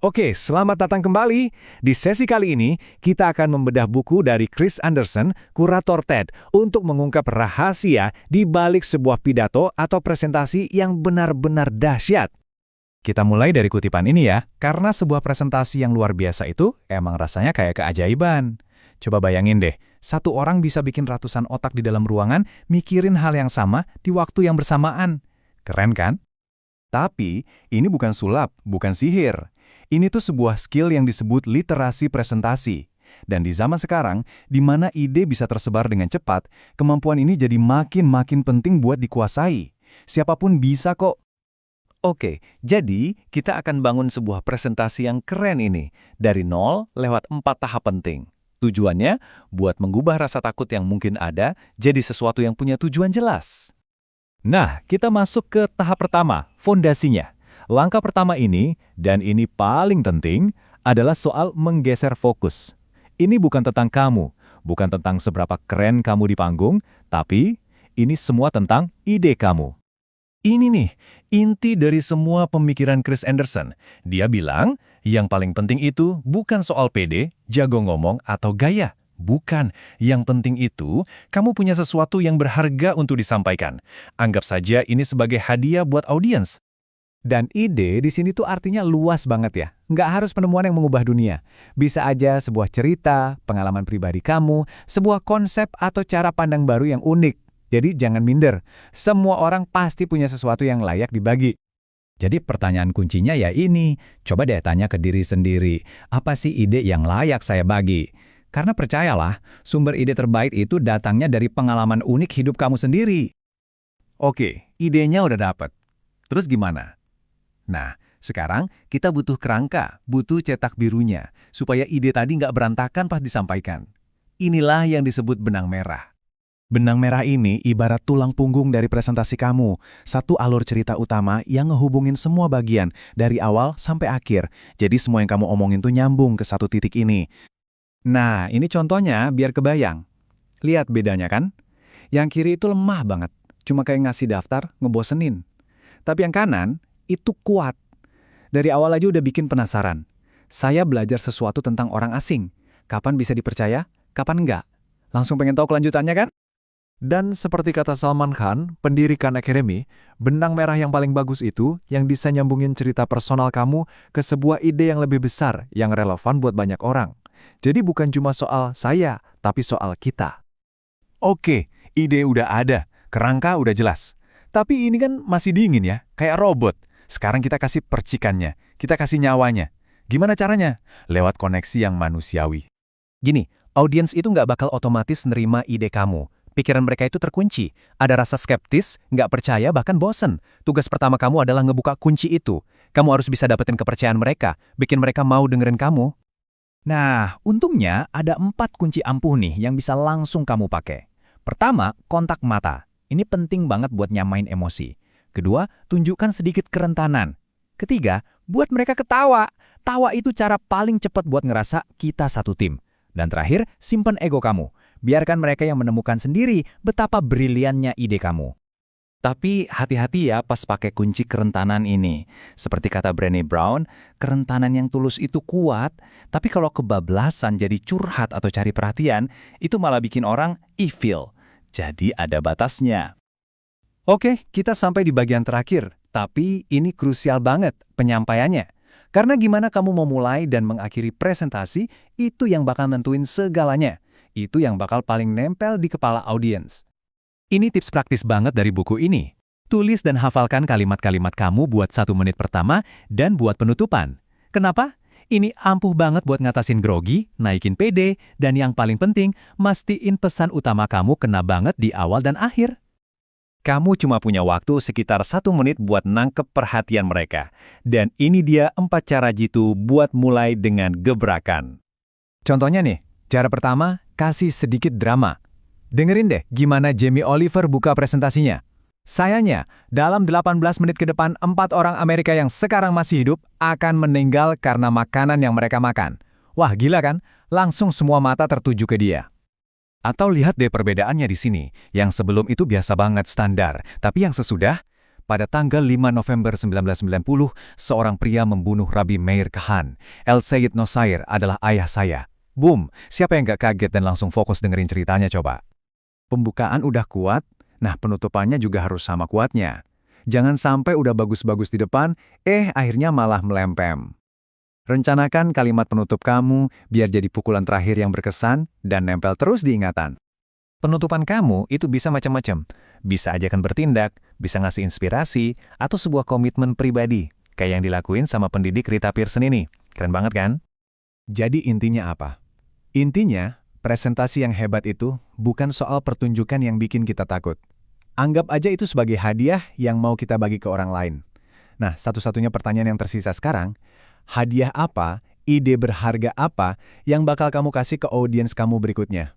Oke, selamat datang kembali. Di sesi kali ini, kita akan membedah buku dari Chris Anderson, kurator TED, untuk mengungkap rahasia di balik sebuah pidato atau presentasi yang benar-benar dahsyat. Kita mulai dari kutipan ini ya, karena sebuah presentasi yang luar biasa itu emang rasanya kayak keajaiban. Coba bayangin deh, satu orang bisa bikin ratusan otak di dalam ruangan mikirin hal yang sama di waktu yang bersamaan. Keren kan? Tapi, ini bukan sulap, bukan sihir. Ini tuh sebuah skill yang disebut literasi presentasi. Dan di zaman sekarang, di mana ide bisa tersebar dengan cepat, kemampuan ini jadi makin penting buat dikuasai. Siapapun bisa kok. Oke, jadi kita akan bangun sebuah presentasi yang keren ini, dari nol lewat 4 tahap penting. Tujuannya, buat mengubah rasa takut yang mungkin ada, jadi sesuatu yang punya tujuan jelas. Nah, kita masuk ke tahap pertama, fondasinya. Langkah pertama ini, dan ini paling penting, adalah soal menggeser fokus. Ini bukan tentang kamu, bukan tentang seberapa keren kamu di panggung, tapi ini semua tentang ide kamu. Ini nih, inti dari semua pemikiran Chris Anderson. Dia bilang, yang paling penting itu bukan soal pede, jago ngomong, atau gaya. Bukan, yang penting itu, kamu punya sesuatu yang berharga untuk disampaikan. Anggap saja ini sebagai hadiah buat audiens. Dan ide di sini tuh artinya luas banget ya. Nggak harus penemuan yang mengubah dunia. Bisa aja sebuah cerita, pengalaman pribadi kamu, sebuah konsep atau cara pandang baru yang unik. Jadi jangan minder. Semua orang pasti punya sesuatu yang layak dibagi. Jadi pertanyaan kuncinya ya ini. Coba deh tanya ke diri sendiri. Apa sih ide yang layak saya bagi? Karena percayalah, sumber ide terbaik itu datangnya dari pengalaman unik hidup kamu sendiri. Oke, idenya udah dapet. Terus gimana? Nah, sekarang kita butuh kerangka, butuh cetak birunya, supaya ide tadi nggak berantakan pas disampaikan. Inilah yang disebut benang merah. Benang merah ini ibarat tulang punggung dari presentasi kamu, satu alur cerita utama yang ngehubungin semua bagian, dari awal sampai akhir. Jadi semua yang kamu omongin tuh nyambung ke satu titik ini. Nah, ini contohnya biar kebayang. Lihat bedanya kan? Yang kiri itu lemah banget, cuma kayak ngasih daftar, ngebosenin. Tapi yang kanan, itu kuat. Dari awal aja udah bikin penasaran. Saya belajar sesuatu tentang orang asing. Kapan bisa dipercaya, kapan enggak. Langsung pengen tahu kelanjutannya kan? Dan seperti kata Salman Khan, pendiri Khan Academy, benang merah yang paling bagus itu yang bisa nyambungin cerita personal kamu ke sebuah ide yang lebih besar, yang relevan buat banyak orang. Jadi bukan cuma soal saya, tapi soal kita. Oke, ide udah ada, kerangka udah jelas. Tapi ini kan masih dingin ya, kayak robot. Sekarang kita kasih percikannya, kita kasih nyawanya. Gimana caranya? Lewat koneksi yang manusiawi. Gini, audiens itu nggak bakal otomatis nerima ide kamu. Pikiran mereka itu terkunci. Ada rasa skeptis, nggak percaya, bahkan bosen. Tugas pertama kamu adalah ngebuka kunci itu. Kamu harus bisa dapetin kepercayaan mereka, bikin mereka mau dengerin kamu. Nah, untungnya ada 4 kunci ampuh nih yang bisa langsung kamu pakai. Pertama, kontak mata. Ini penting banget buat nyamain emosi. Kedua, tunjukkan sedikit kerentanan. Ketiga, buat mereka ketawa. Tawa itu cara paling cepat buat ngerasa kita satu tim. Dan terakhir, simpen ego kamu. Biarkan mereka yang menemukan sendiri betapa briliannya ide kamu. Tapi hati-hati ya pas pakai kunci kerentanan ini. Seperti kata Brené Brown, kerentanan yang tulus itu kuat, tapi kalau kebablasan jadi curhat atau cari perhatian, itu malah bikin orang ilfeel. Jadi ada batasnya. Oke, kita sampai di bagian terakhir. Tapi ini krusial banget penyampaiannya. Karena gimana kamu mau mulai dan mengakhiri presentasi, itu yang bakal nentuin segalanya. Itu yang bakal paling nempel di kepala audiens. Ini tips praktis banget dari buku ini. Tulis dan hafalkan kalimat-kalimat kamu buat 1 menit pertama dan buat penutupan. Kenapa? Ini ampuh banget buat ngatasin grogi, naikin PD, dan yang paling penting, mastiin pesan utama kamu kena banget di awal dan akhir. Kamu cuma punya waktu sekitar 1 menit buat nangkep perhatian mereka. Dan ini dia 4 cara jitu buat mulai dengan gebrakan. Contohnya nih, cara pertama, kasih sedikit drama. Dengerin deh gimana Jamie Oliver buka presentasinya. Sayangnya, dalam 18 menit ke depan, 4 orang Amerika yang sekarang masih hidup akan meninggal karena makanan yang mereka makan. Wah, gila kan? Langsung semua mata tertuju ke dia. Atau lihat deh perbedaannya di sini. Yang sebelum itu biasa banget standar, tapi yang sesudah, Pada tanggal 5 November 1990, seorang pria membunuh Rabbi Meir Kahane. El Sayyid Nosair adalah ayah saya. Boom, siapa yang gak kaget dan langsung fokus dengerin ceritanya coba? Pembukaan udah kuat, nah penutupannya juga harus sama kuatnya. Jangan sampai udah bagus-bagus di depan, akhirnya malah melempem. Rencanakan kalimat penutup kamu biar jadi pukulan terakhir yang berkesan dan nempel terus di ingatan. Penutupan kamu itu bisa macam-macam. Bisa ajakan bertindak, bisa ngasih inspirasi, atau sebuah komitmen pribadi, kayak yang dilakuin sama pendidik Rita Pearson ini. Keren banget kan? Jadi intinya apa? Intinya, presentasi yang hebat itu bukan soal pertunjukan yang bikin kita takut. Anggap aja itu sebagai hadiah yang mau kita bagi ke orang lain. Nah, satu-satunya pertanyaan yang tersisa sekarang, hadiah apa, ide berharga apa yang bakal kamu kasih ke audiens kamu berikutnya?